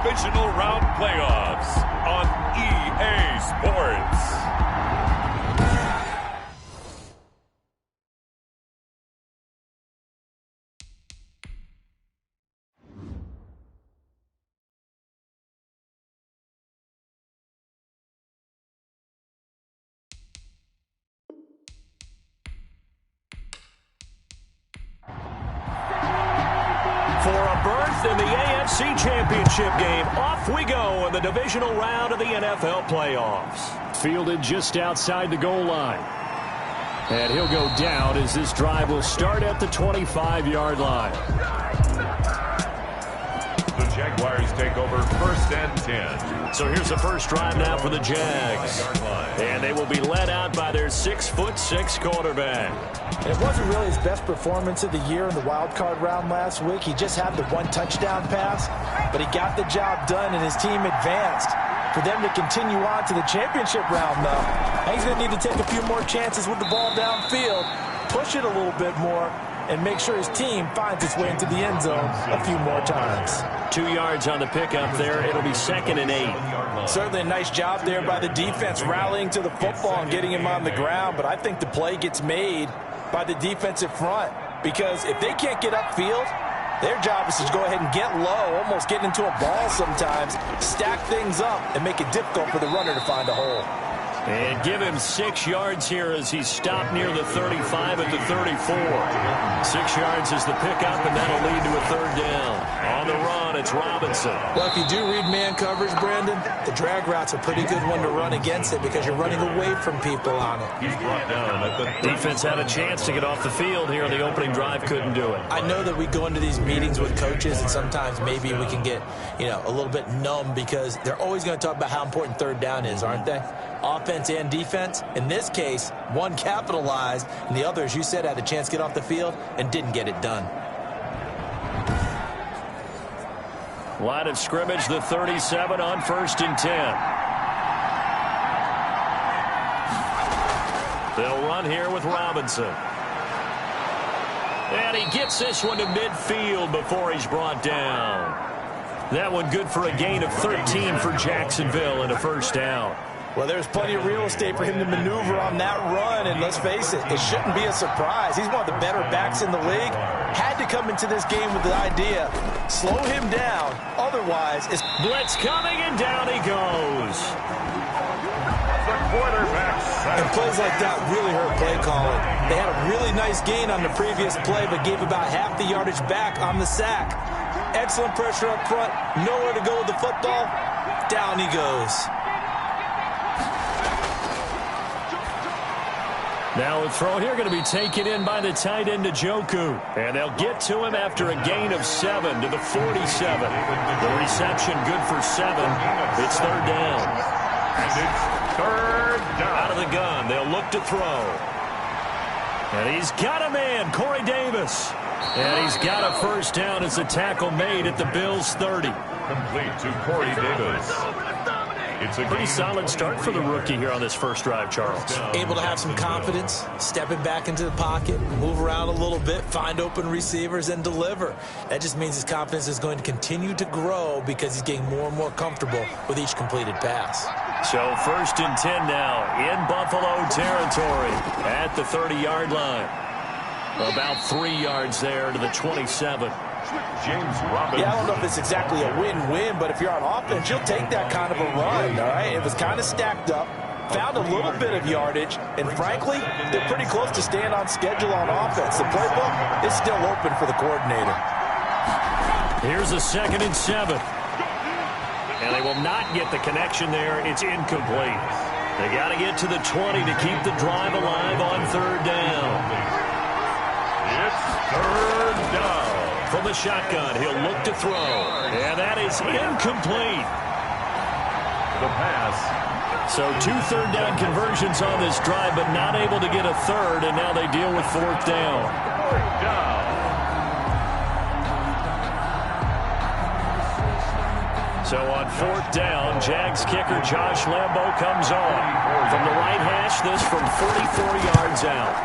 divisional round playoffs on EA Sports. For a berth in the AFC Championship game, off we go in the divisional round of the NFL playoffs. Fielded just outside the goal line. And he'll go down as this drive will start at the 25-yard line. The Jaguars take over 1st and 10. So here's the first drive now for the Jags. And they will be led out by their 6'6" quarterback. It wasn't really his best performance of the year in the wild card round last week. He just had the one touchdown pass, but he got the job done and his team advanced. For them to continue on to the championship round, though, he's going to need to take a few more chances with the ball downfield, push it a little bit more, and make sure his team finds its way into the end zone a few more times. 2 yards on the pickup there. It'll be 2nd and 8. Certainly a nice job there by the defense rallying to the football and getting him on the ground, but I think the play gets made by the defensive front, because if they can't get upfield, their job is to go ahead and get low, almost get into a ball sometimes, stack things up, and make it difficult for the runner to find a hole. And give him 6 yards here as he stopped near the 35 at the 34. 6 yards is the pickup, and that'll lead to a 3rd down. On the run, it's Robinson. Well, if you do read man coverage, Brandon, the drag route's a pretty good one to run against it because you're running away from people on it. He's brought down at the Defense had a chance to get off the field here in the opening drive, couldn't do it. I know that we go into these meetings with coaches, and sometimes maybe we can get, a little bit numb because they're always going to talk about how important 3rd down is, aren't they? Offense and defense. In this case, one capitalized, and the other, as you said, had a chance to get off the field and didn't get it done. Line of scrimmage, the 37 on 1st and 10. They'll run here with Robinson. And he gets this one to midfield before he's brought down. That one good for a gain of 13 for Jacksonville and a 1st down. Well, there's plenty of real estate for him to maneuver on that run, and let's face it, it shouldn't be a surprise. He's one of the better backs in the league. Had to come into this game with the idea, slow him down, otherwise it's blitz coming, and down he goes. The quarterback. And plays like that really hurt play calling. They had a really nice gain on the previous play, but gave about half the yardage back on the sack. Excellent pressure up front, nowhere to go with the football. Down he goes. Now a throw here going to be taken in by the tight end to Njoku. And they'll get to him after a gain of 7 to the 47. The reception good for 7. It's 3rd down. And it's 3rd down. Out of the gun, they'll look to throw. And he's got a man, Corey Davis. And he's got a 1st down as a tackle made at the Bills' 30. Complete to Corey Davis. It's a pretty solid start for the rookie here on this 1st drive, Charles. Able to have some confidence, stepping back into the pocket, move around a little bit, find open receivers, and deliver. That just means his confidence is going to continue to grow because he's getting more and more comfortable with each completed pass. So 1st and 10 now in Buffalo territory at the 30-yard line. About 3 yards there to the 27. James Robinson. Yeah, I don't know if it's exactly a win-win, but if you're on offense, you'll take that kind of a run, all right? It was kind of stacked up, found a little bit of yardage, and frankly, they're pretty close to staying on schedule on offense. The playbook is still open for the coordinator. Here's a 2nd and 7. And they will not get the connection there. It's incomplete. They got to get to the 20 to keep the drive alive on 3rd down. It's 3rd down. From the shotgun, he'll look to throw. And that is incomplete. The pass. So 2 3rd down conversions on this drive, but not able to get a 3rd, and now they deal with 4th down. 4th down. So on 4th down, Jags kicker Josh Lambo comes on. From the right hash, this from 44 yards out.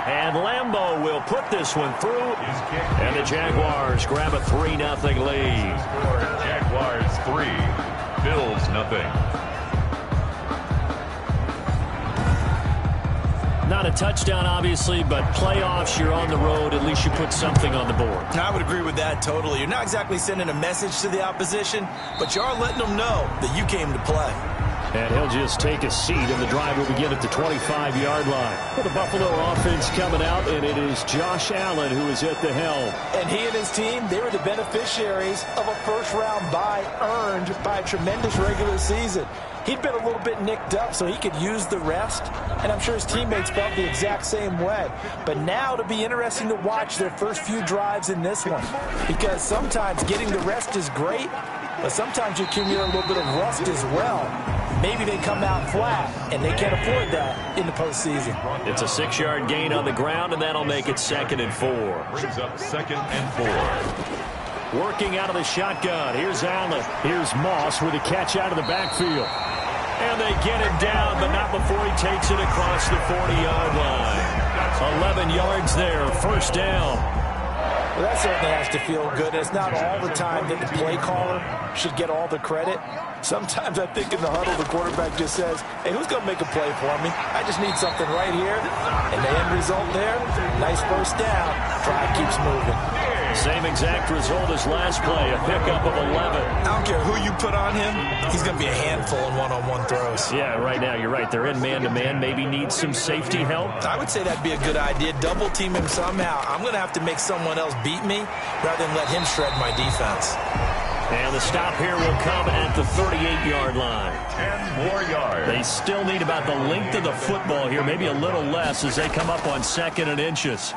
And Lambeau will put this one through. And the Jaguars grab a 3-0 lead. Jaguars 3, Bills nothing. Not a touchdown, obviously, but playoffs, you're on the road. At least you put something on the board. I would agree with that totally. You're not exactly sending a message to the opposition, but you are letting them know that you came to play. And he'll just take a seat, and the drive will begin at the 25-yard line. Well, the Buffalo offense coming out, and it is Josh Allen who is at the helm. And he and his team, they were the beneficiaries of a first-round bye earned by a tremendous regular season. He'd been a little bit nicked up, so he could use the rest, and I'm sure his teammates felt the exact same way. But now it'll be interesting to watch their first few drives in this one, because sometimes getting the rest is great, but sometimes you accumulate a little bit of rust as well. Maybe they come out flat, and they can't afford that in the postseason. It's a 6-yard gain on the ground, and that'll make it 2nd and 4. Brings up 2nd and 4. Working out of the shotgun. Here's Allen. Here's Moss with a catch out of the backfield. And they get him down, but not before he takes it across the 40-yard line. 11 yards there, 1st down. Well, that certainly has to feel good. It's not all the time that the play caller should get all the credit. Sometimes I think in the huddle, the quarterback just says, hey, who's going to make a play for me? I just need something right here. And the end result there, nice 1st down. Drive keeps moving. Same exact result as last play, a pickup of 11. I don't care who you put on him, he's going to be a handful in one-on-one throws. Yeah, right now, you're right. They're in man-to-man, maybe need some safety help. I would say that'd be a good idea. Double team him somehow. I'm going to have to make someone else beat me rather than let him shred my defense. And the stop here will come at the 38-yard line. 10 more yards. They still need about the length of the football here, maybe a little less as they come up on 2nd and inches.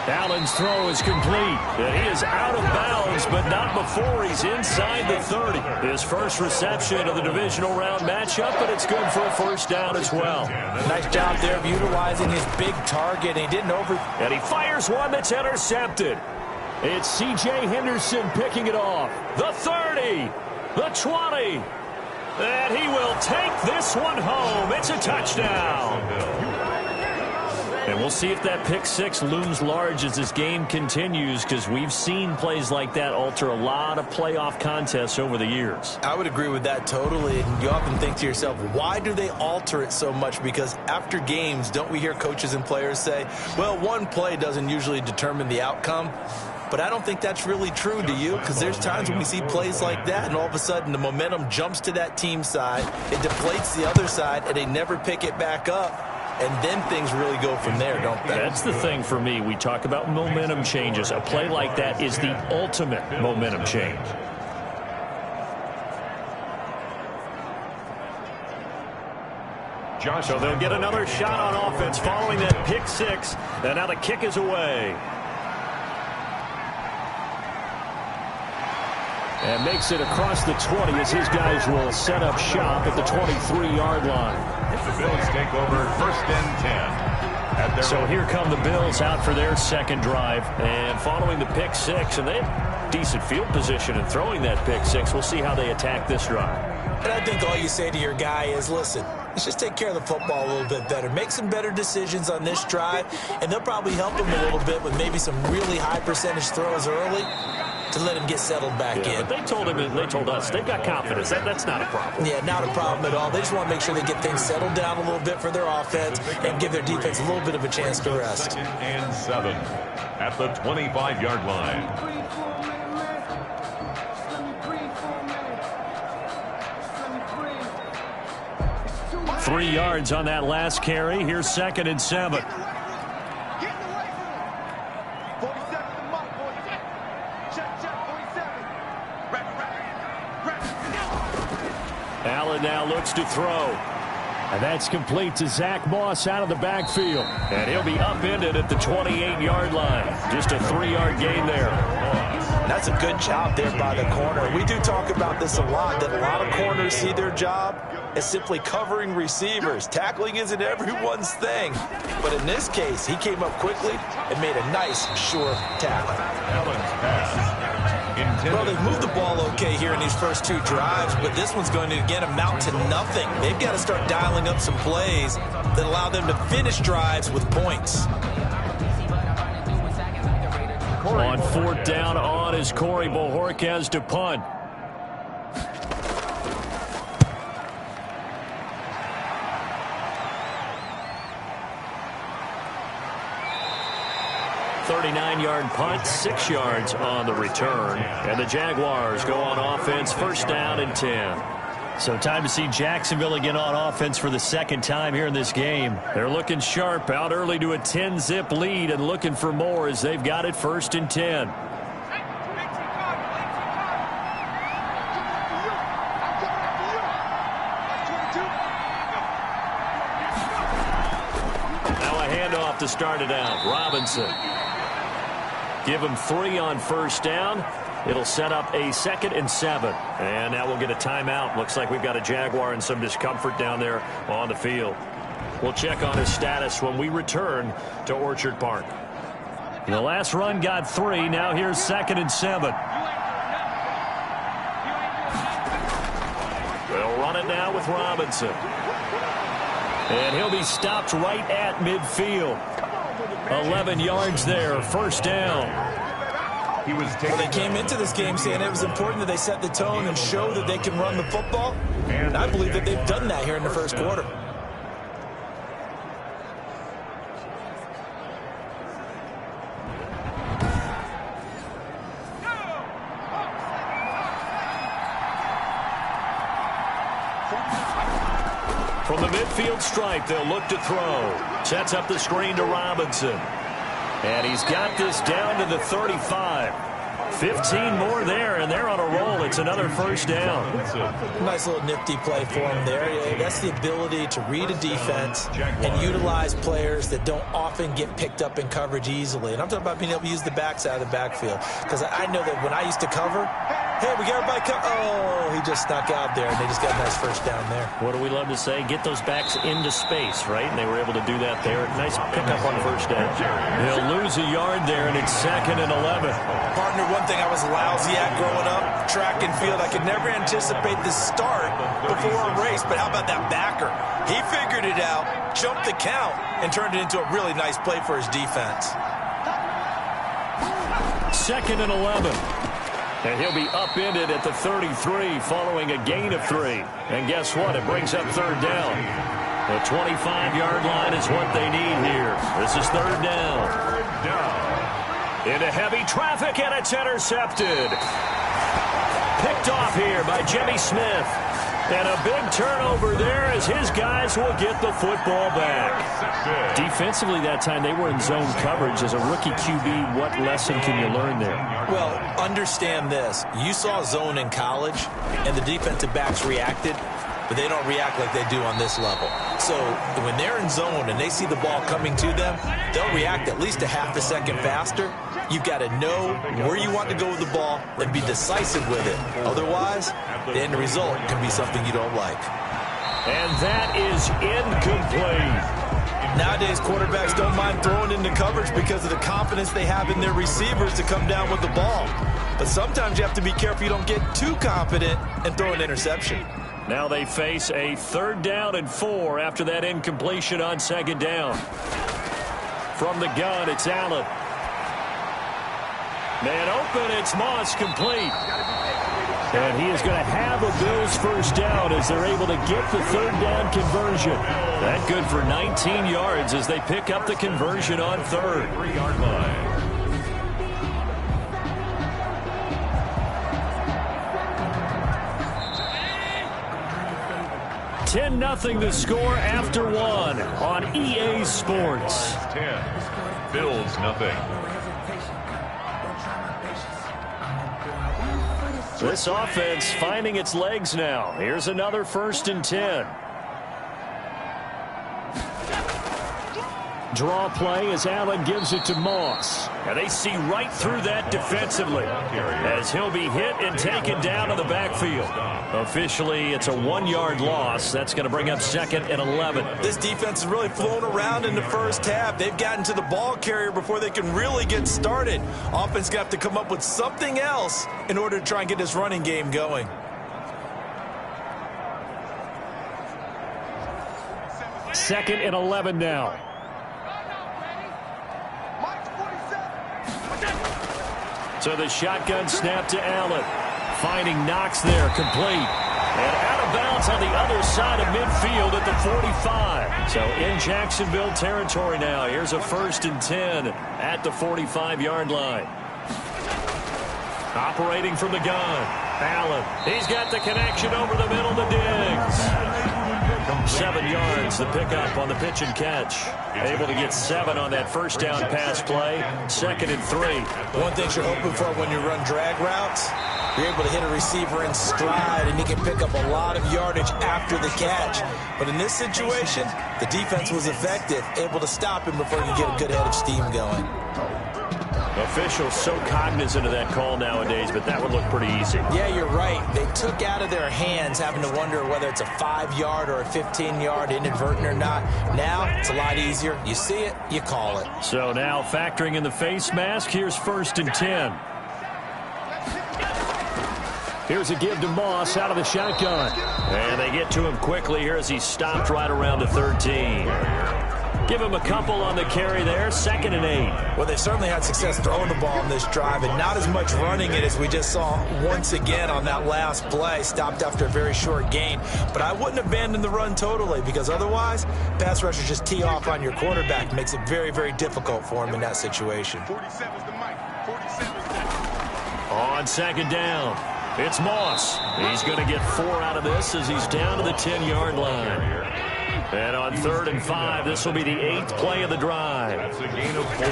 Allen's throw is complete. And he is out of bounds, but not before he's inside the 30. His first reception of the divisional round matchup, but it's good for a 1st down as well. Nice job there of utilizing his big target. He didn't And he fires one that's intercepted. It's C.J. Henderson picking it off. The 30, the 20. And he will take this one home. It's a touchdown. And we'll see if that pick 6 looms large as this game continues, because we've seen plays like that alter a lot of playoff contests over the years. I would agree with that totally. And you often think to yourself, why do they alter it so much? Because after games, don't we hear coaches and players say, well, one play doesn't usually determine the outcome. But I don't think that's really true, do you? Because there's times when we see plays like that, and all of a sudden the momentum jumps to that team side, it deflates the other side, and they never pick it back up. And then things really go from there, don't they? That's the thing for me. We talk about momentum changes. A play like that is the ultimate momentum change. So they'll get another shot on offense following that pick 6. And now the kick is away. And makes it across the 20 as his guys will set up shop at the 23-yard line. The Bills take over 1st and 10. So here come the Bills out for their 2nd drive. And following the pick 6, and they have decent field position in throwing that pick 6. We'll see how they attack this drive. And I think all you say to your guy is, listen, let's just take care of the football a little bit better. Make some better decisions on this drive, and they'll probably help him a little bit with maybe some really high percentage throws early to let him get settled back in. But they told him, and they told us, they've got confidence. That's not a problem. Yeah, not a problem at all. They just want to make sure they get things settled down a little bit for their offense and give their defense a little bit of a chance to rest. 2nd and 7 at the 25-yard line. 3 yards on that last carry. Here's 2nd and 7. Allen now looks to throw. And that's complete to Zach Moss out of the backfield. And he'll be upended at the 28-yard line. Just a 3-yard gain there. That's a good job there by the corner. We do talk about this a lot, that a lot of corners see their job as simply covering receivers. Tackling isn't everyone's thing. But in this case, he came up quickly and made a nice, sure tackle. Allen's pass intended. Well, they've moved the ball okay here in these first two drives, but this one's going to, again, amount to nothing. They've got to start dialing up some plays that allow them to finish drives with points. On fourth down on is Corey Bojorquez to punt. .39-yard punt, 6 yards on the return. And the Jaguars go on offense, first down and 10. So time to see Jacksonville again on offense for the second time here in this game. They're looking sharp, out early to a 10-zip lead and looking for more as they've got it first and 10. Now a handoff to start it out. Robinson. Give him 3 on first down. It'll set up a 2nd and 7. And now we'll get a timeout. Looks like we've got a Jaguar in some discomfort down there on the field. We'll check on his status when we return to Orchard Park. The last run got 3. Now here's 2nd and 7. They'll run it now with Robinson. And he'll be stopped right at midfield. 11 yards there, first down. Well, they came into this game saying it was important that they set the tone and show that they can run the football. And I believe that they've done that here in the first quarter. From the midfield stripe, they'll look to throw. Sets up the screen to Robinson. And he's got this down to the 35. 15 more there, and they're on a roll. It's another first down. Nice little nifty play for him there. That's the ability to read a defense and utilize players that don't often get picked up in coverage easily. And I'm talking about being able to use the backside of the backfield. Because I know that when I used to cover, hey, we got everybody covered. Oh, he just snuck out there, and they just got a nice first down there. What do we love to say? Get those backs into space, right? And they were able to do that there. Nice pickup on first down. They'll lose a yard there, and it's 2nd and 11. Partner, one thing I was lousy at growing up, track and field, I could never anticipate the start before a race, but how about that backer? He figured it out, jumped the count, and turned it into a really nice play for his defense. 2nd and 11. And he'll be upended at the 33 following a gain of 3. And guess what? It brings up third down. The 25-yard line is what they need here. This is third down. Into heavy traffic, and it's intercepted. Picked off here by Jimmy Smith. And a big turnover there as his guys will get the football back. Defensively that time, they were in zone coverage. As a rookie QB, what lesson can you learn there? Well, understand this. You saw zone in college, and the defensive backs reacted, but they don't react like they do on this level. So when they're in zone and they see the ball coming to them, they'll react at least a half a second faster. You've got to know where you want to go with the ball and be decisive with it. Otherwise, the end result can be something you don't like. And that is incomplete. Nowadays, quarterbacks don't mind throwing into coverage because of the confidence they have in their receivers to come down with the ball. But sometimes you have to be careful you don't get too confident and throw an interception. Now they face a 3rd down and 4 after that incompletion on 2nd down. From the gun, it's Allen. Man open, it's Moss, complete. And he is going to have a Bills first down as they're able to get the 3rd down conversion. That good for 19 yards as they pick up the conversion on 3rd. 3-yard line. 10-0 the score after 1 on EA Sports. 10. Bills nothing. This offense finding its legs now. Here's another 1st and 10. Draw play as Allen gives it to Moss. And they see right through that defensively as he'll be hit and taken down in the backfield. Officially, it's a 1-yard loss. That's going to bring up 2nd and 11. This defense has really flown around in the first half. They've gotten to the ball carrier before they can really get started. Offense got to come up with something else in order to try and get this running game going. Second and 11 now. So the shotgun snap to Allen. Finding Knox there, complete. And out of bounds on the other side of midfield at the 45. So in Jacksonville territory now. Here's a 1st and 10 at the 45-yard line. Operating from the gun. Allen. He's got the connection over the middle to Diggs. 7 yards, the pickup on the pitch and catch. Able to get 7 on that first down pass play. 2nd and 3. One thing you're hoping for when you run drag routes, you're able to hit a receiver in stride, and he can pick up a lot of yardage after the catch. But in this situation, the defense was effective, able to stop him before he could get a good head of steam going. Officials so cognizant of that call nowadays, but that would look pretty easy. Yeah, you're right. They took out of their hands having to wonder whether it's a 5-yard or a 15-yard inadvertent or not. Now, it's a lot easier. You see it, you call it. So now factoring in the face mask, here's 1st and 10. Here's a give to Moss out of the shotgun. And they get to him quickly here as he's stopped right around the 13. Give him a couple on the carry there. 2nd and 8. Well, they certainly had success throwing the ball on this drive and not as much running it as we just saw once again on that last play. Stopped after a very short gain. But I wouldn't abandon the run totally, because otherwise, pass rushers just tee off on your quarterback. Makes it very, very difficult for him in that situation. On 2nd down, it's Moss. He's going to get 4 out of this as he's down to the 10-yard line. And on 3rd and 5, this will be the 8th play of the drive. That's a gain of 4.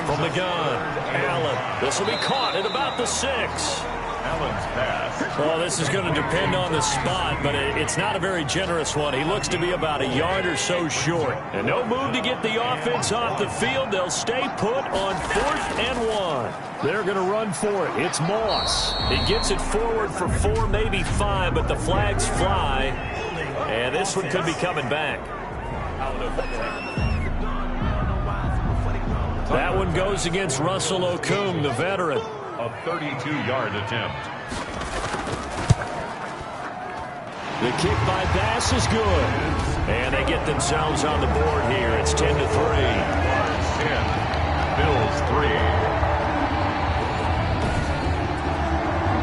From the gun, Allen. This will be caught at about the 6. Allen's pass. Well, this is going to depend on the spot, but it's not a very generous one. He looks to be about a yard or so short. And no move to get the offense off the field. They'll stay put on 4th and 1. They're going to run for it. It's Moss. He gets it forward for 4, maybe 5, but the flags fly. And this one could be coming back. That one goes against Russell Okung, the veteran. A 32-yard attempt. The kick by Bass is good. And they get themselves on the board here. It's 10-3. 10. Bills 3.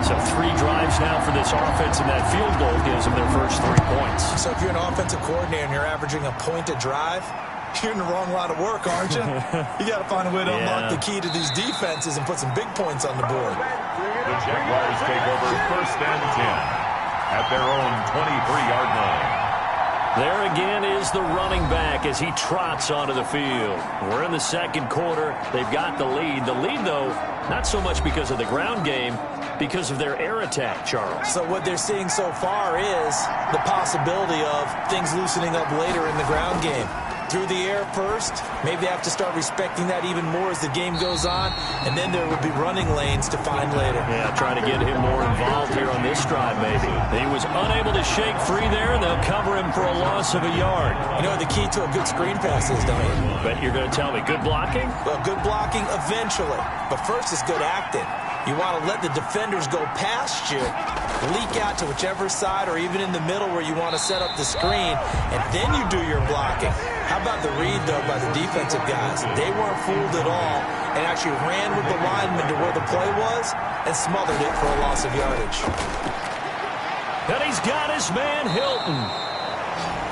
So 3 drives now for this offense, and that field goal gives them their first 3 points. So if you're an offensive coordinator and you're averaging a point a drive, you're in the wrong line of work, aren't you? You got to find a way to unlock the key to these defenses and put some big points on the board. The Jaguars take over 1st and 10 at their own 23-yard line. There again is the running back as he trots onto the field. We're in the 2nd quarter. They've got the lead. The lead, though, not so much because of the ground game, because of their air attack, Charles. So what they're seeing so far is the possibility of things loosening up later in the ground game. Through the air first, maybe they have to start respecting that even more as the game goes on, and then there will be running lanes to find later. Yeah, trying to get him more involved here on this drive, maybe. He was unable to shake free there, and they'll cover him for a loss of a yard. You know what the key to a good screen pass is, don't you? But you're going to tell me, good blocking? Well, good blocking eventually, but first it's good acting. You want to let the defenders go past you, leak out to whichever side or even in the middle where you want to set up the screen, and then you do your blocking. How about the read, though, by the defensive guys? They weren't fooled at all and actually ran with the lineman to where the play was and smothered it for a loss of yardage. And he's got his man, Hilton.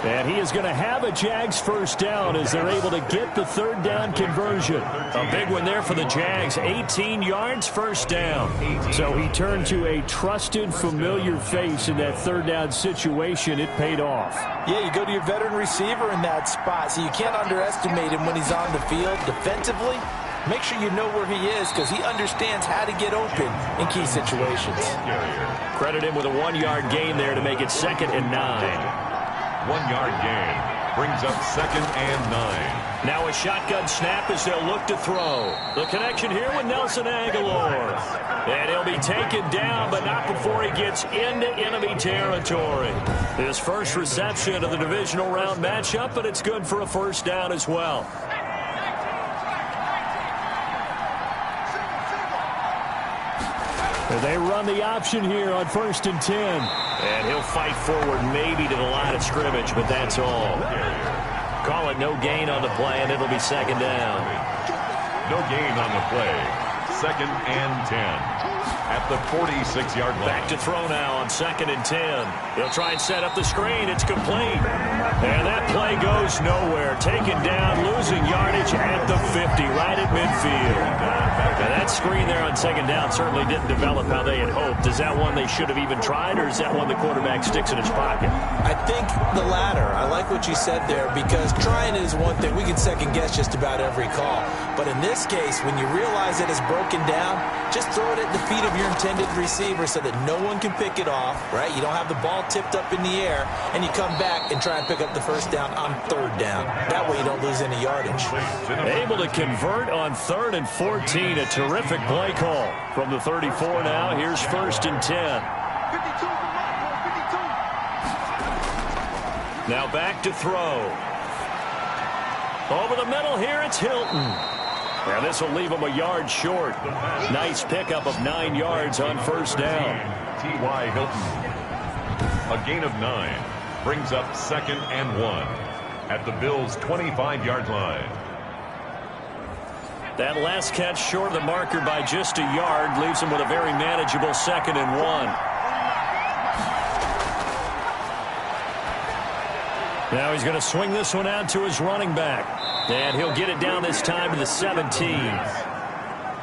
And he is going to have a Jags first down as they're able to get the 3rd down conversion. A big one there for the Jags. 18 yards, first down. So he turned to a trusted, familiar face in that 3rd down situation. It paid off. Yeah, you go to your veteran receiver in that spot, so you can't underestimate him when he's on the field. Defensively, make sure you know where he is because he understands how to get open in key situations. Credit him with a 1-yard gain there to make it 2nd and 9. 1-yard gain. Brings up 2nd and 9. Now a shotgun snap as they'll look to throw. The connection here with Nelson Aguilar. And he'll be taken down, but not before he gets into enemy territory. His first reception of the divisional round matchup, but it's good for a first down as well. They run the option here on 1st and 10. And he'll fight forward maybe to the line of scrimmage, but that's all. Call it no gain on the play, and it'll be 2nd down. No gain on the play. 2nd and 10. At the 46-yard line. Back to throw now on 2nd and 10. He'll try and set up the screen. It's complete. And that play goes nowhere. Taken down, losing yardage at the 50, right at midfield. Now that screen there on 2nd down certainly didn't develop how they had hoped. Is that one they should have even tried, or is that one the quarterback sticks in his pocket? I think the latter. I like what you said there, because trying it is one thing. We can second-guess just about every call. But in this case, when you realize that it's broken down, just throw it at the feet of your intended receiver so that no one can pick it off, right? You don't have the ball tipped up in the air, and you come back and try and pick up the first down on 3rd down. That way you don't lose any yardage. Able to convert on 3rd and 14. A terrific play call from the 34 now. Here's 1st and 10. Now back to throw. Over the middle here, it's Hilton. And this will leave him a yard short. Nice pickup of 9 yards on 1st down. T.Y. Hilton. A gain of 9. Brings up 2nd and 1. At the Bills' 25-yard line. That last catch short of the marker by just a yard leaves him with a very manageable 2nd and 1. Now he's going to swing this one out to his running back. And he'll get it down this time to the 17.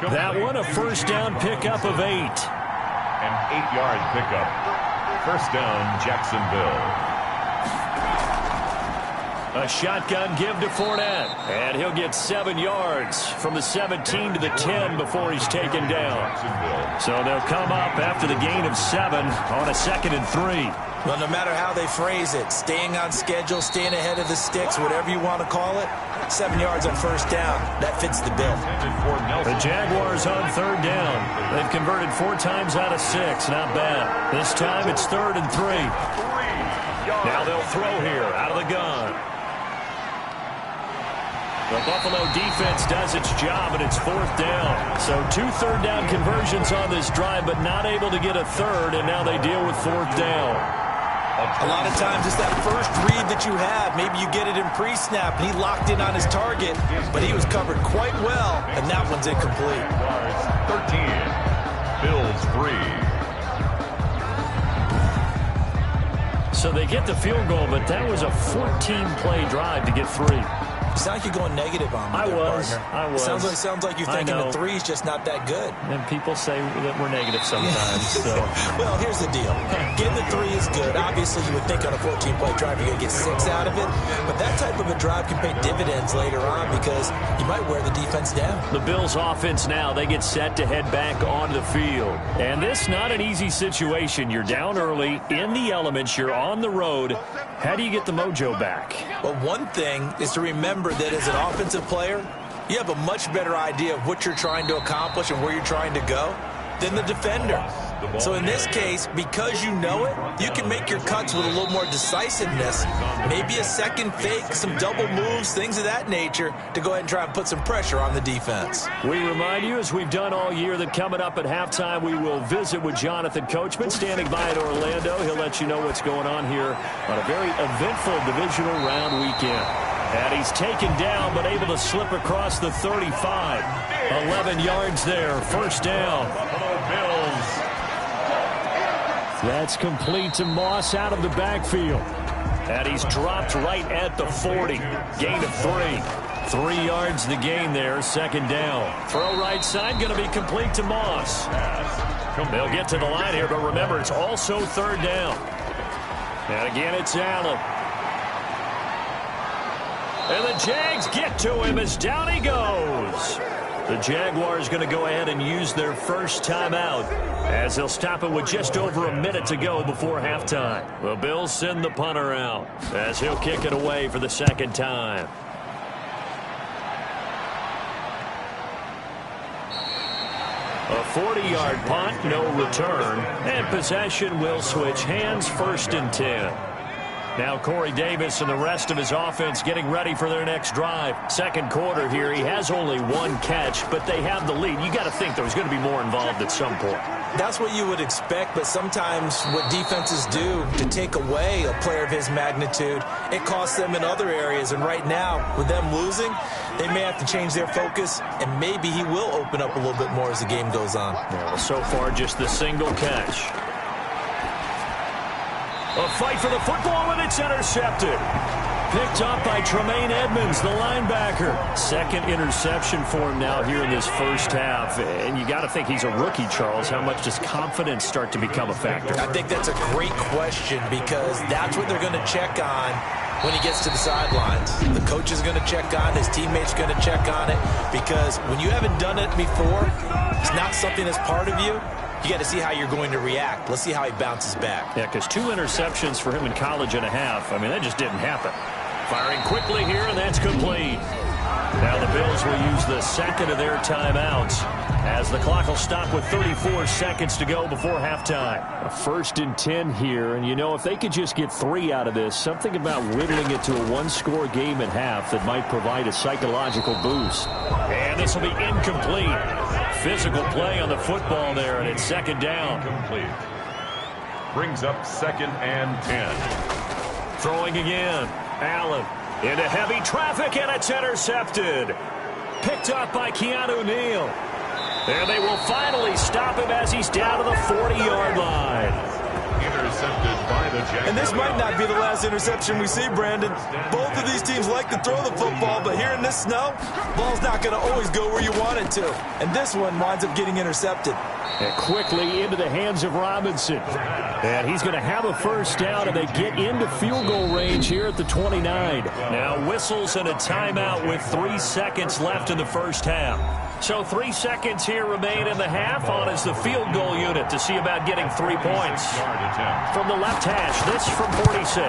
That one a first down pickup of 8. An 8-yard pickup. First down, Jacksonville. A shotgun give to Fournette. And he'll get 7 yards from the 17 to the 10 before he's taken down. So they'll come up after the gain of 7 on a 2nd and 3. Well, no matter how they phrase it, staying on schedule, staying ahead of the sticks, whatever you want to call it, 7 yards on first down, that fits the bill. The Jaguars on 3rd down. They've converted 4 times out of 6. Not bad. This time it's 3rd and 3. Now they'll throw here out of the gun. The Buffalo defense does its job, and it's 4th down. So 2 third down conversions on this drive, but not able to get a 3rd, and now they deal with 4th down. A lot of times it's that first read that you have. Maybe you get it in pre-snap, and he locked in on his target, but he was covered quite well, and that one's incomplete. 13. Bills 3. So they get the field goal, but that was a 14-play drive to get 3. It's not like you're going negative on me. I was. Sounds like you're thinking the 3's just not that good. And people say that we're negative sometimes. So. Well, here's the deal. Getting the 3 is good. Obviously, you would think on a 14-play drive you're going to get 6 out of it. But that type of a drive can pay dividends later on because you might wear the defense down. The Bills' offense now, they get set to head back on the field. And this not an easy situation. You're down early, in the elements, you're on the road. How do you get the mojo back? Well, one thing is to remember that as an offensive player, you have a much better idea of what you're trying to accomplish and where you're trying to go than the defender. So in this case, because you know it, you can make your cuts with a little more decisiveness, maybe a second fake, some double moves, things of that nature, to go ahead and try and put some pressure on the defense. We remind you, as we've done all year, that coming up at halftime, we will visit with Jonathan Coachman, standing by in Orlando. He'll let you know what's going on here on a very eventful divisional round weekend. And he's taken down, but able to slip across the 35. 11 yards there, first down. Bills. That's complete to Moss out of the backfield. And he's dropped right at the 40. Gain of 3. 3 yards the gain there, second down. Throw right side, going to be complete to Moss. They'll get to the line here, but remember, it's also 3rd down. And again, it's Allen. And the Jags get to him as down he goes. The Jaguars going to go ahead and use their first timeout as they'll stop it with just over a minute to go before halftime. The Bills send the punter out as he'll kick it away for the second time. A 40-yard punt, no return, and possession will switch hands, 1st and 10. Now Corey Davis and the rest of his offense getting ready for their next drive. Second quarter here, he has only 1 catch, but they have the lead. You got to think there's going to be more involved at some point. That's what you would expect, but sometimes what defenses do to take away a player of his magnitude, it costs them in other areas. And right now, with them losing, they may have to change their focus, and maybe he will open up a little bit more as the game goes on. Well, so far, just the single catch. A fight for the football, and it's intercepted. Picked up by Tremaine Edmonds, the linebacker. Second interception for him now here in this first half. And you got to think he's a rookie, Charles. How much does confidence start to become a factor? I think that's a great question because that's what they're going to check on when he gets to the sidelines. The coach is going to check on, his teammates going to check on it, because when you haven't done it before, it's not something that's part of you. You got to see how you're going to react. Let's see how he bounces back. Yeah, because 2 interceptions for him in college and a half. I mean, that just didn't happen. Firing quickly here, and that's complete. Now the Bills will use the second of their timeouts as the clock will stop with 34 seconds to go before halftime. A 1st and 10 here, and you know, if they could just get 3 out of this, something about whittling it to a 1-score game at half that might provide a psychological boost. And this will be incomplete. Physical play on the football there, and it's second down. Complete. Brings up 2nd and 10. Throwing again. Allen into heavy traffic, and it's intercepted. Picked up by Keanu Neal. And they will finally stop him as he's down to the 40-yard line. Intercepted by the Jaguars. And this might not be the last interception we see, Brandon. Both of these teams like to throw the football, but here in this snow, ball's not going to always go where you want it to. And this one winds up getting intercepted. And quickly into the hands of Robinson. And he's going to have a first down, and they get into field goal range here at the 29. Now whistles and a timeout with 3 seconds left in the first half. So 3 seconds here remain in the half on as the field goal unit to see about getting 3 points. From the left hash, this from 46.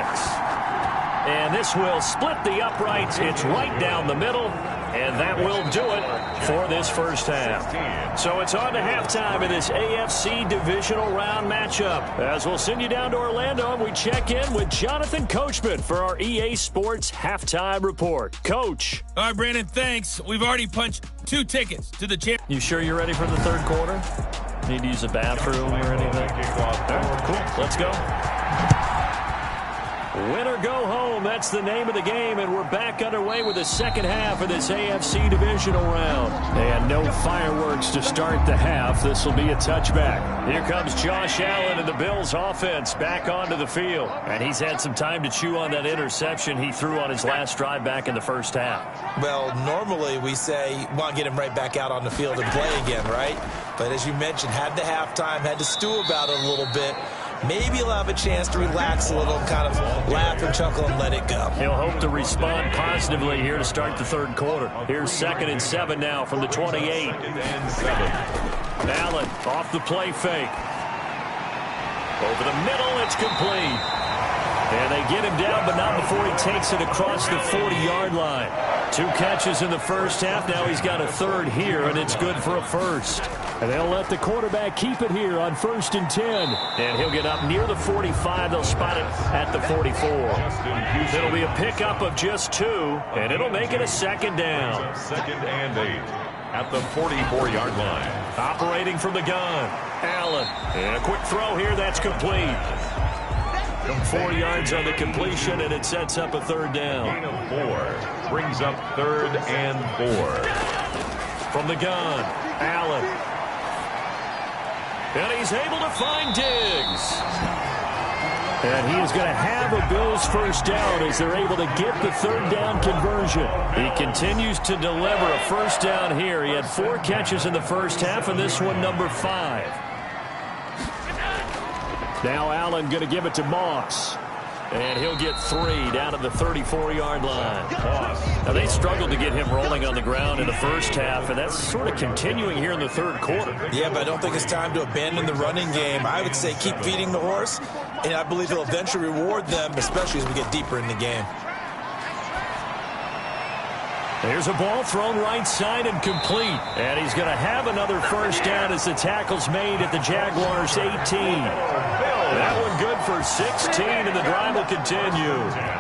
And this will split the uprights. It's right down the middle. And that will do it for this first half. So it's on to halftime in this AFC divisional round matchup. As we'll send you down to Orlando, and we check in with Jonathan Coachman for our EA Sports Halftime Report. Coach. All right, Brandon, thanks. We've already punched 2 tickets to the champ. You sure you're ready for the third quarter? Need to use a bathroom or anything? All right, cool. Let's go. Win or go home, that's the name of the game, and we're back underway with the second half of this AFC divisional round. And no fireworks to start the half. This will be a touchback. Here comes Josh Allen and the Bills offense back onto the field. And he's had some time to chew on that interception he threw on his last drive back in the first half. Well, normally we say, want to get him right back out on the field and play again, right? But as you mentioned, had the halftime, had to stew about it a little bit. Maybe he'll have a chance to relax a little and kind of laugh and chuckle and let it go. He'll hope to respond positively here to start the third quarter. Here's 2nd and 7 now from the 28. 2nd and 7. Allen off the play fake. Over the middle, it's complete. And they get him down, but not before he takes it across the 40-yard line. 2 catches in the first half. Now he's got a third here, and it's good for a first. And they'll let the quarterback keep it here on 1st and 10. And he'll get up near the 45. They'll spot it at the 44. It'll be a pickup of just 2, and it'll make it a second down. 2nd and 8 at the 44-yard line. Operating from the gun, Allen. And a quick throw here, that's complete. 4 yards on the completion, and it sets up a third down. Gain of 4 brings up 3rd and 4. From the gun, Allen. And he's able to find Diggs. And he is going to have a Bills first down as they're able to get the third down conversion. He continues to deliver a first down here. He had 4 catches in the first half, and this one number 5. Now Allen going to give it to Moss. And he'll get 3 down at the 34-yard line. Now, they struggled to get him rolling on the ground in the first half, and that's sort of continuing here in the third quarter. Yeah, but I don't think it's time to abandon the running game. I would say keep feeding the horse, and I believe he'll eventually reward them, especially as we get deeper in the game. There's a ball thrown right side and complete. And he's going to have another first down as the tackle's made at the Jaguars' 18. That one good for 16, and the drive will continue.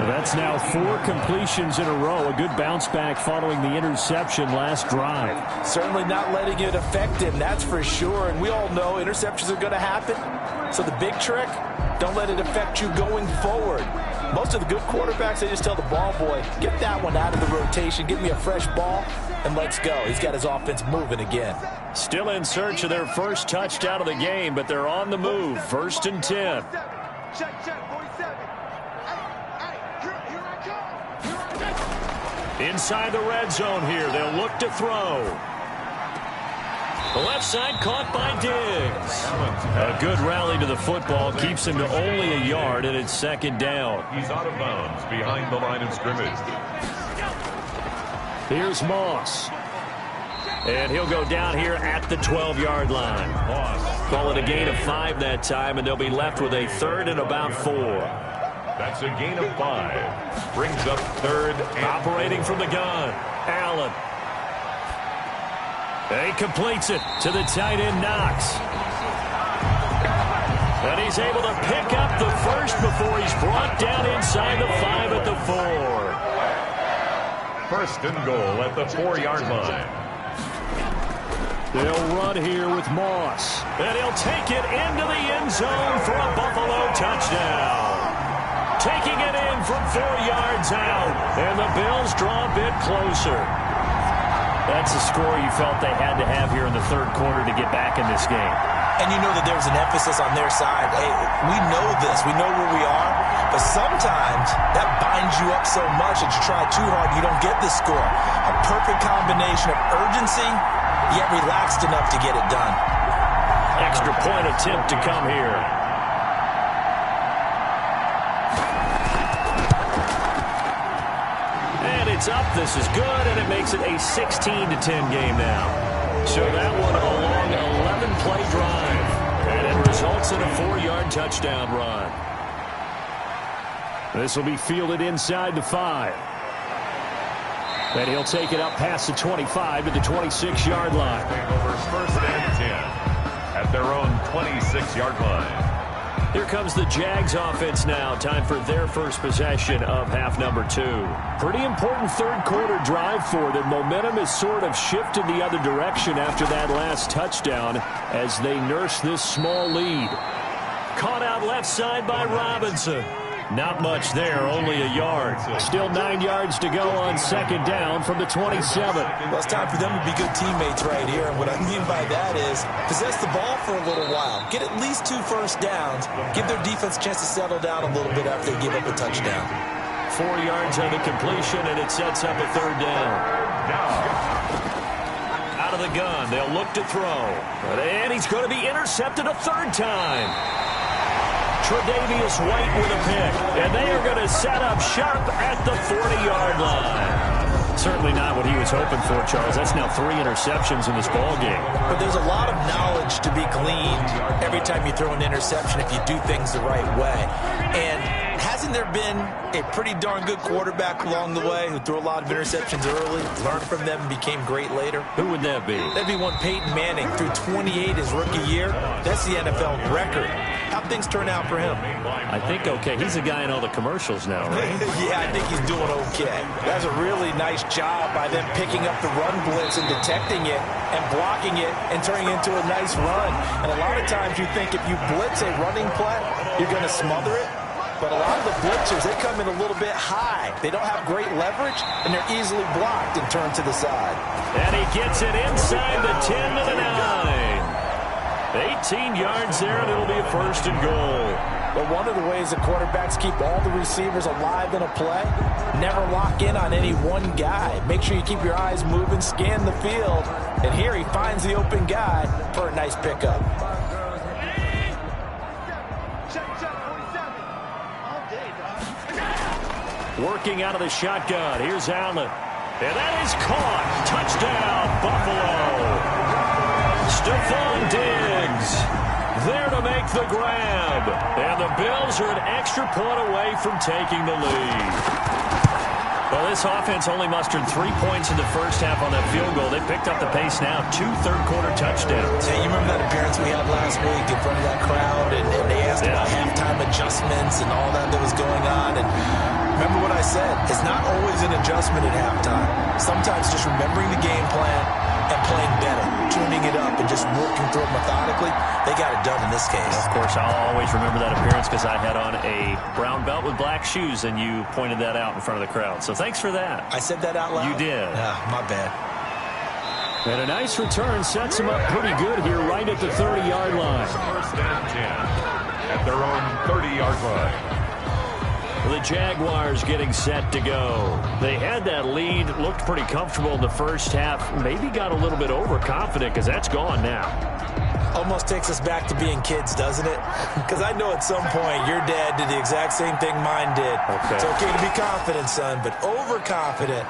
That's now 4 completions in a row. A good bounce back following the interception last drive. Certainly not letting it affect him, that's for sure. And we all know interceptions are going to happen. So the big trick, don't let it affect you going forward. Most of the good quarterbacks, they just tell the ball boy, get that one out of the rotation, give me a fresh ball, and let's go. He's got his offense moving again. Still in search of their first touchdown of the game, but they're on the move. 1st and 10. Inside the red zone here, they'll look to throw. The left side caught by Diggs. A good rally to the football keeps him to only a yard, and it's 2nd down. He's out of bounds behind the line of scrimmage. Here's Moss. And he'll go down here at the 12-yard line. Call it a gain of 5 that time, and they'll be left with a 3rd and about 4. That's a gain of 5. Brings up 3rd. Operating from the gun, Allen. He completes it to the tight end, Knox. And he's able to pick up the first before he's brought down inside the 5 at the 4. 1st and goal at the 4-yard line. They'll run here with Moss. And he'll take it into the end zone for a Buffalo touchdown. Taking it in from 4 yards out. And the Bills draw a bit closer. That's a score you felt they had to have here in the third quarter to get back in this game. And you know that there was an emphasis on their side. Hey, we know this. We know where we are. But sometimes that binds you up so much that you try too hard, you don't get the score. A perfect combination of urgency, yet relaxed enough to get it done. Extra point attempt to come here. It's up. This is good, and it makes it a 16-10 game now. So that one a long 11-play drive, and it results in a 4-yard touchdown run. This will be fielded inside the 5. And he'll take it up past the 25 to the 26-yard line. Takeovers 1st and 10 at their own 26-yard line. Here comes the Jags offense now. Time for their first possession of half number 2. Pretty important third quarter drive for them. Momentum has sort of shifted the other direction after that last touchdown as they nurse this small lead. Caught out left side by Robinson. Not much there, only a yard. Still 9 yards to go on 2nd down from the 27. Well, it's time for them to be good teammates right here. And what I mean by that is possess the ball for a little while. Get at least 2 first downs. Give their defense a chance to settle down a little bit after they give up a touchdown. 4 yards on the completion, and it sets up a 3rd down. Out of the gun, they'll look to throw. And he's going to be intercepted a 3rd time. Tre'Davious White with a pick, and they are going to set up sharp at the 40-yard line. Certainly not what he was hoping for, Charles. That's now 3 interceptions in this ballgame. But there's a lot of knowledge to be gleaned every time you throw an interception if you do things the right way. And hasn't there been a pretty darn good quarterback along the way who threw a lot of interceptions early, learned from them, and became great later? Who would that be? That'd be one Peyton Manning, threw 28 his rookie year. That's the NFL record. How'd things turn out for him? I think okay. He's a guy in all the commercials now, right? Yeah, I think he's doing okay. That's a really nice job by them picking up the run blitz and detecting it and blocking it and turning it into a nice run. And a lot of times you think if you blitz a running play, you're going to smother it. But a lot of the blitzers, they come in a little bit high. They don't have great leverage, and they're easily blocked and turned to the side. And he gets it inside the 10 to the 9. 18 yards there, and it'll be a 1st and goal. But one of the ways the quarterbacks keep all the receivers alive in a play, never lock in on any one guy. Make sure you keep your eyes moving, scan the field. And here he finds the open guy for a nice pickup. Working out of the shotgun. Here's Allen. And that is caught. Touchdown, Buffalo. Stephon Diggs there to make the grab. And the Bills are an extra point away from taking the lead. Well, this offense only mustered 3 points in the first half on that field goal. They picked up the pace now. 2 third-quarter touchdowns. Hey, you remember that appearance we had last week in front of that crowd, and they asked about halftime adjustments and all that was going on. And remember what I said. It's not always an adjustment at halftime. Sometimes just remembering the game plan and playing better, tuning it up and just working through it methodically. They got it done in this case. Of course, I'll always remember that appearance because I had on a brown belt with black shoes, and you pointed that out in front of the crowd. So thanks for that. I said that out loud? You did. My bad. And a nice return sets him up pretty good here right at the 30-yard line. First and 10 at their own 30-yard line. The Jaguars getting set to go. They had that lead, looked pretty comfortable in the first half, maybe got a little bit overconfident because that's gone now. Almost takes us back to being kids, doesn't it? Because I know at some point your dad did the exact same thing mine did. Okay. It's okay to be confident, son, but overconfident,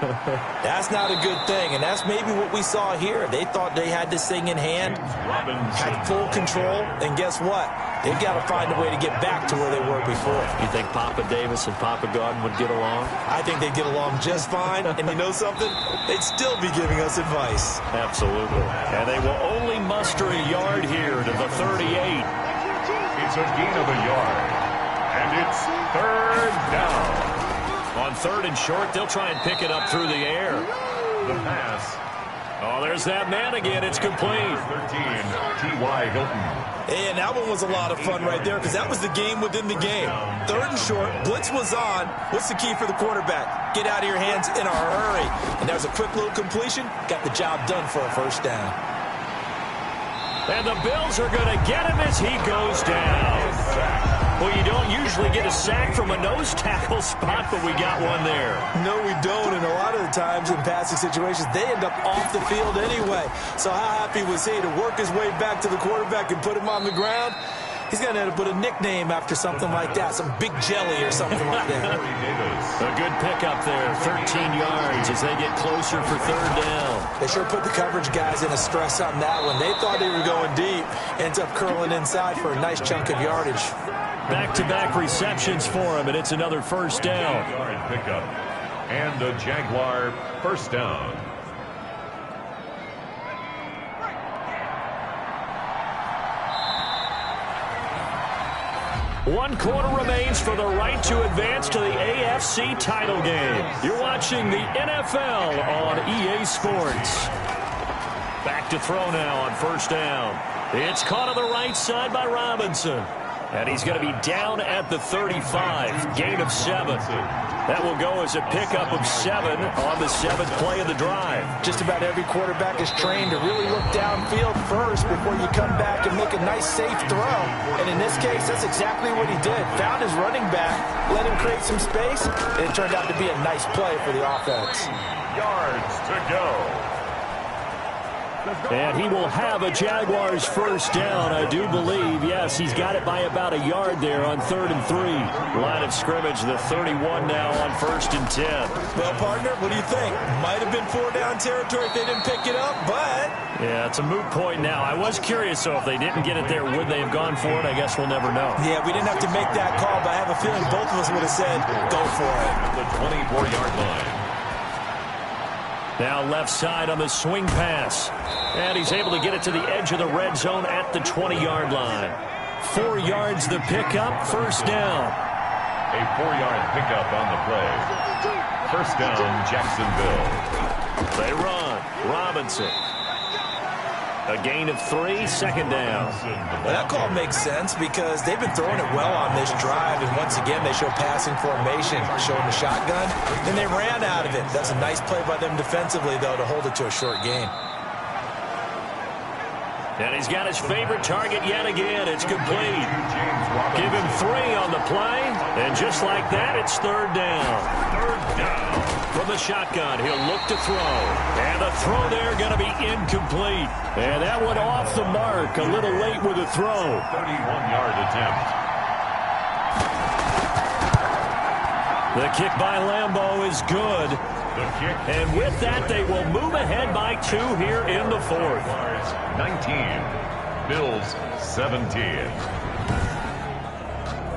that's not a good thing. And that's maybe what we saw here. They thought they had this thing in hand, had full control, and guess what? They've got to find a way to get back to where they were before. You think Papa Davis and Papa Godwin would get along? I think they'd get along just fine. And you know something? They'd still be giving us advice. Absolutely. And they will only muster a yard here to the 38. It's a gain of a yard. And it's third down. On third and short, they'll try and pick it up through the air. The pass. Oh, there's that man again. It's complete. 13, T.Y. Hilton. And that one was a lot of fun right there because that was the game within the game. Third and short, blitz was on. What's the key for the quarterback? Get out of your hands in a hurry. And there's a quick little completion. Got the job done for a first down. And the Bills are going to get him as he goes down. Well, you don't usually get a sack from a nose tackle spot, but we got one there. No, we don't. And a lot of the times in passing situations, they end up off the field anyway. So how happy was he to work his way back to the quarterback and put him on the ground? He's going to have to put a nickname after something like that, some big jelly or something like that. A good pickup there, 13 yards as they get closer for third down. They sure put the coverage guys in a stress on that one. They thought they were going deep. Ends up curling inside for a nice chunk of yardage. Back-to-back receptions for him, and it's another first down. Yard pickup. And a Jaguar first down. One quarter remains for the right to advance to the AFC title game. You're watching the NFL on EA Sports. Back to throw now on first down. It's caught on the right side by Robinson. And he's going to be down at the 35. Gain of 7. That will go as a pickup of 7 on the 7th play of the drive. Just about every quarterback is trained to really look downfield first before you come back and make a nice, safe throw. And in this case, that's exactly what he did. Found his running back, let him create some space, and it turned out to be a nice play for the offense. Yards to go. And he will have a Jaguars first down, I do believe. Yes, he's got it by about a yard there on 3rd and 3. Line of scrimmage, the 31 now on 1st and 10. Well, partner, what do you think? Might have been 4-down territory if they didn't pick it up, but... Yeah, it's a moot point now. I was curious, so if they didn't get it there, would they have gone for it? I guess we'll never know. Yeah, we didn't have to make that call, but I have a feeling both of us would have said, go for it. The 24-yard line. Now left side on the swing pass. And he's able to get it to the edge of the red zone at the 20-yard line. 4 yards the pickup, first down. A 4-yard pickup on the play. First down, Jacksonville. They run. Robinson. A gain of 3, second down. Well, that call makes sense because they've been throwing it well on this drive, and once again they show passing formation, showing the shotgun, and they ran out of it. That's a nice play by them defensively, though, to hold it to a short gain. And he's got his favorite target yet again. It's complete. Give him 3 on the play, and just like that, it's third down. Third down. From the shotgun, he'll look to throw. And the throw there going to be incomplete. And that one off the mark, a little late with the throw. 31-yard attempt. The kick by Lambeau is good. And with that, they will move ahead by 2 here in the fourth. 19, Bills 17.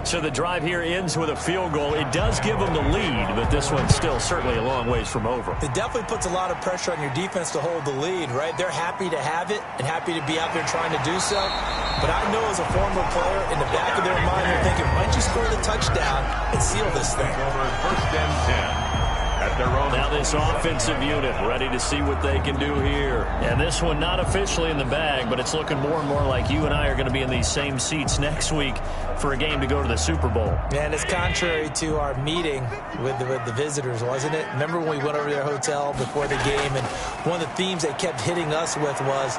So the drive here ends with a field goal. It does give them the lead, but this one's still certainly a long ways from over. It definitely puts a lot of pressure on your defense to hold the lead, right? They're happy to have it and happy to be out there trying to do so. But I know as a former player, in the back of their mind, they're thinking, why don't you score the touchdown and seal this thing? First and 10. At their own. Now this offensive unit ready to see what they can do here. And this one not officially in the bag, but it's looking more and more like you and I are going to be in these same seats next week for a game to go to the Super Bowl. And it's contrary to our meeting with the visitors, wasn't it? Remember when we went over to their hotel before the game, and one of the themes they kept hitting us with was,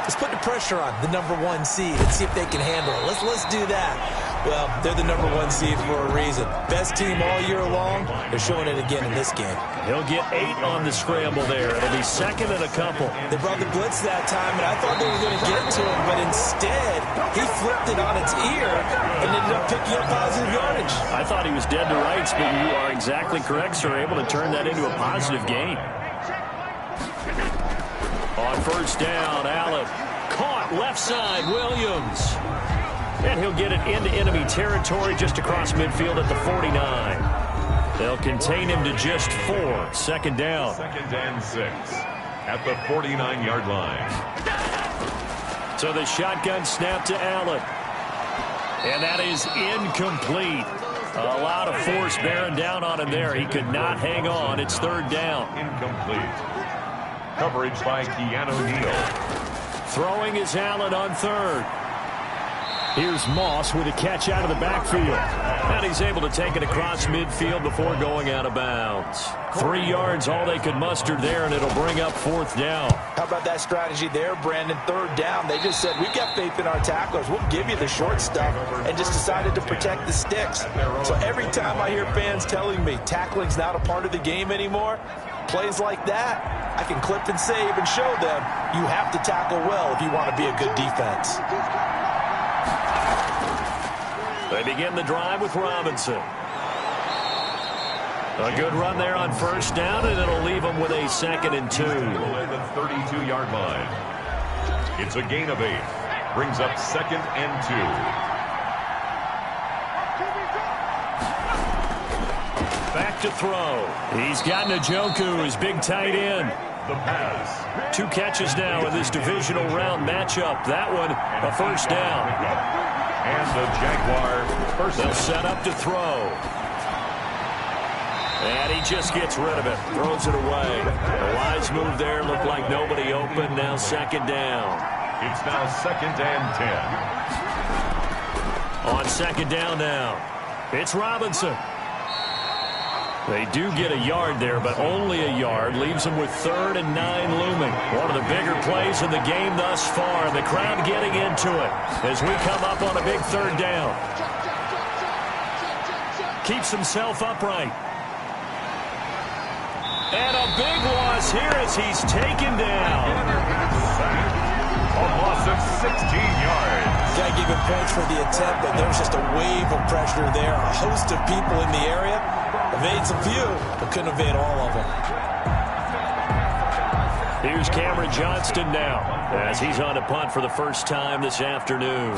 let's put the pressure on the #1 seed and see if they can handle it. Let's do that. Well, they're the #1 seed for a reason. Best team all year long. They're showing it again in this game. He'll get 8 on the scramble there. It'll be second and a couple. They brought the blitz that time, and I thought they were going to get to him, but instead, he flipped it on its ear and ended up picking up positive yardage. I thought he was dead to rights, but you are exactly correct, sir. Able to turn that into a positive gain. On first down, Allen. Caught left side, Williams. And he'll get it into enemy territory just across midfield at the 49. They'll contain him to just 4. Second down. Second and 6 at the 49-yard line. So the shotgun snap to Allen. And that is incomplete. A lot of force bearing down on him there. He could not hang on. It's third down. Incomplete. Coverage by Keanu Neal. Throwing is Allen on third. Here's Moss with a catch out of the backfield. And he's able to take it across midfield before going out of bounds. 3 yards, all they could muster there, and it'll bring up fourth down. How about that strategy there, Brandon? Third down. They just said, we've got faith in our tacklers. We'll give you the short stuff, and just decided to protect the sticks. So every time I hear fans telling me tackling's not a part of the game anymore, plays like that, I can clip and save and show them you have to tackle well if you want to be a good defense. They begin the drive with Robinson. A good run there on first down, and it'll leave them with a second and 2. At the 32-yard line. It's a gain of 8. Brings up second and 2. Back to throw. He's got Njoku, his big tight end. The pass. 2 catches now in this divisional round matchup. That one, a first down. And the Jaguar first. They'll set up to throw. And he just gets rid of it. Throws it away. A wise move there. Looked like nobody open. Now second down. It's now second and 10. On second down now. It's Robinson. They do get a yard there, but only a yard. Leaves them with 3rd and 9 looming. One of the bigger plays in the game thus far. The crowd getting into it as we come up on a big third down. Keeps himself upright. And a big loss here as he's taken down. A loss of 16 yards. Got to give him points for the attempt, but there's just a wave of pressure there. A host of people in the area. Evades a few, but couldn't evade all of them. Here's Cameron Johnston now as he's on a punt for the first time this afternoon.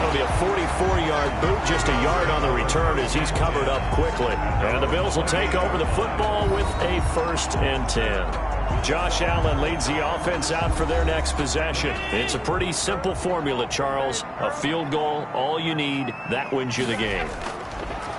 It'll be a 44-yard boot, just a yard on the return as he's covered up quickly. And the Bills will take over the football with a 1st and 10. Josh Allen leads the offense out for their next possession. It's a pretty simple formula, Charles. A field goal, all you need, that wins you the game.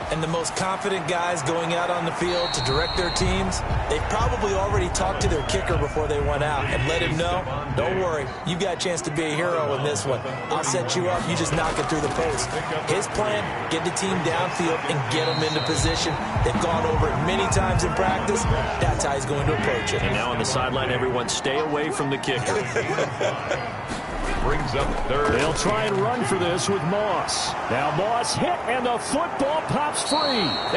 And the most confident guys going out on the field to direct their teams, they probably already talked to their kicker before they went out and let him know, don't worry, you got a chance to be a hero in this one. I'll set you up, you just knock it through the post. His plan, get the team downfield and get them into position. They've gone over it many times in practice. That's how he's going to approach it. And now on the sideline, everyone stay away from the kicker. Brings up 3rd. They'll try and run for this with Moss. Now Moss hit, and the football pops free.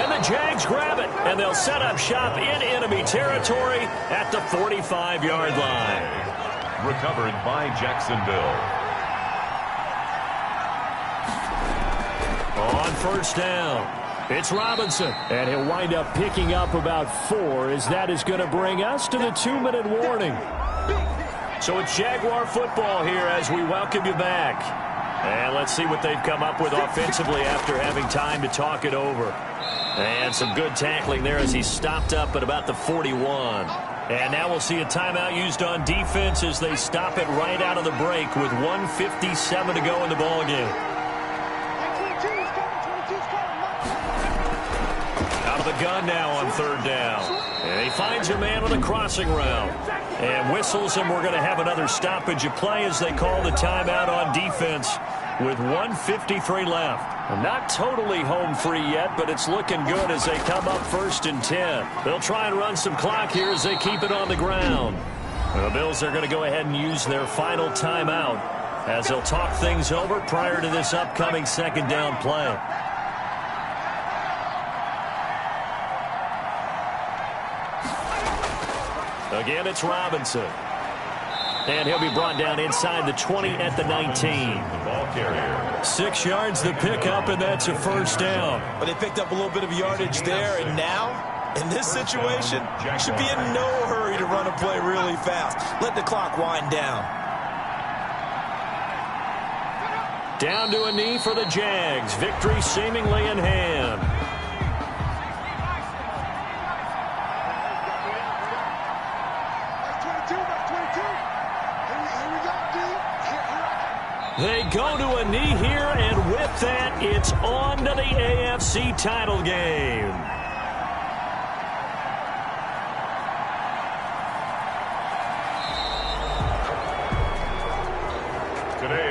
And the Jags grab it, and they'll set up shop in enemy territory at the 45-yard line. Recovered by Jacksonville. On first down, it's Robinson. And he'll wind up picking up about 4, as that is going to bring us to the 2-minute warning. So it's Jaguar football here as we welcome you back. And let's see what they've come up with offensively after having time to talk it over. And some good tackling there as he stopped up at about the 41. And now we'll see a timeout used on defense as they stop it right out of the break with 1:57 to go in the ballgame. Out of the gun now on third down. And he finds a man on the crossing route. And whistles, and we're going to have another stoppage of play as they call the timeout on defense with 1:53 left. Not totally home free yet, but it's looking good as they come up 1st and 10. They'll try and run some clock here as they keep it on the ground. The Bills are going to go ahead and use their final timeout as they'll talk things over prior to this upcoming 2nd down play. Again, it's Robinson. And he'll be brought down inside the 20 at the 19. The ball carrier. 6 yards the pickup, and that's a first down. But they picked up a little bit of yardage there, and now, in this situation, should be in no hurry to run a play really fast. Let the clock wind down. Down to a knee for the Jags. Victory seemingly in hand. They go to a knee here, and with that, it's on to the AFC title game.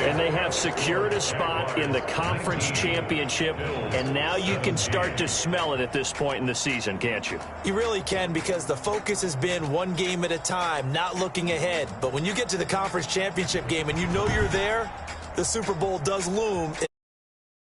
And they have secured a spot in the conference championship, and now you can start to smell it at this point in the season, can't you? You really can, because the focus has been one game at a time, not looking ahead. But when you get to the conference championship game and you know you're there, the Super Bowl does loom.